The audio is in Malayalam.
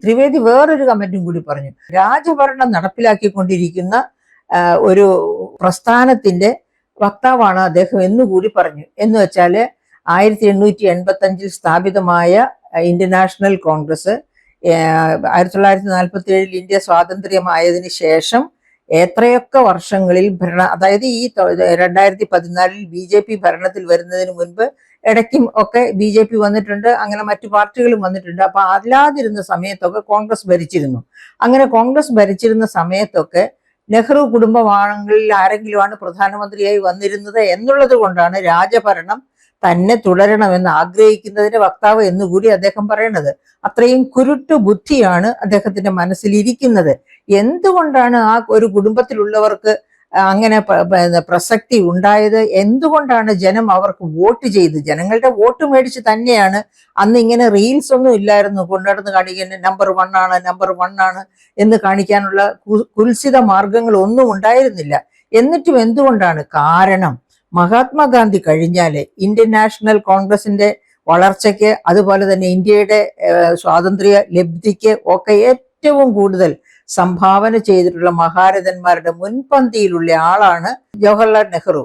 ത്രിവേദി വേറൊരു കമന്റും കൂടി പറഞ്ഞു. രാജഭരണം നടപ്പിലാക്കിക്കൊണ്ടിരിക്കുന്ന ഒരു പ്രസ്ഥാനത്തിന്റെ വക്താവാണ് അദ്ദേഹം എന്നുകൂടി പറഞ്ഞു. എന്ന് വെച്ചാല് 1885 സ്ഥാപിതമായ ഇന്ത്യൻ നാഷണൽ കോൺഗ്രസ് 1947 ഇന്ത്യ സ്വാതന്ത്ര്യമായതിനു ശേഷം എത്രയൊക്കെ വർഷങ്ങളിൽ അതായത് ഈ 2014 BJP ഭരണത്തിൽ വരുന്നതിന് മുൻപ് ഇടയ്ക്കും ഒക്കെ BJP വന്നിട്ടുണ്ട്, അങ്ങനെ മറ്റു പാർട്ടികളും വന്നിട്ടുണ്ട്. അപ്പൊ അല്ലാതിരുന്ന സമയത്തൊക്കെ കോൺഗ്രസ് ഭരിച്ചിരുന്നു. അങ്ങനെ കോൺഗ്രസ് ഭരിച്ചിരുന്ന സമയത്തൊക്കെ നെഹ്റു കുടുംബാംഗങ്ങളിൽ ആരെങ്കിലുമാണ് പ്രധാനമന്ത്രിയായി വന്നിരുന്നത് എന്നുള്ളത് കൊണ്ടാണ് രാജഭരണം തന്നെ തുടരണമെന്ന് ആഗ്രഹിക്കുന്നതിന്റെ വക്താവ് എന്നുകൂടി അദ്ദേഹം പറയണത്. അത്രയും കുരുട്ടു ബുദ്ധിയാണ് അദ്ദേഹത്തിന്റെ മനസ്സിലിരിക്കുന്നത്. എന്തുകൊണ്ടാണ് ആ ഒരു കുടുംബത്തിലുള്ളവർക്ക് അങ്ങനെ പ്രസക്തി ഉണ്ടായത്? എന്തുകൊണ്ടാണ് ജനം അവർക്ക് വോട്ട് ചെയ്ത്, ജനങ്ങളുടെ വോട്ട് മേടിച്ച് തന്നെയാണ് അന്ന് ഇങ്ങനെ റീൽസ് ഒന്നും ഇല്ലായിരുന്നു കൊണ്ടുനടന്ന് കാണിക്കാൻ നമ്പർ 1 ആണ് എന്ന് കാണിക്കാനുള്ള കുൽസിത മാർഗങ്ങൾ ഒന്നും ഉണ്ടായിരുന്നില്ല. എന്നിട്ടും എന്തുകൊണ്ടാണ്? കാരണം മഹാത്മാഗാന്ധി കഴിഞ്ഞാല് ഇന്ത്യൻ നാഷണൽ കോൺഗ്രസിന്റെ വളർച്ചയ്ക്ക്, അതുപോലെ തന്നെ ഇന്ത്യയുടെ സ്വാതന്ത്ര്യ ലബ്ധിക്ക് ഒക്കെ ഏറ്റവും കൂടുതൽ സംഭാവന ചെയ്തിട്ടുള്ള മഹാരഥന്മാരുടെ മുൻപന്തിയിലുള്ള ആളാണ് ജവഹർലാൽ നെഹ്റു.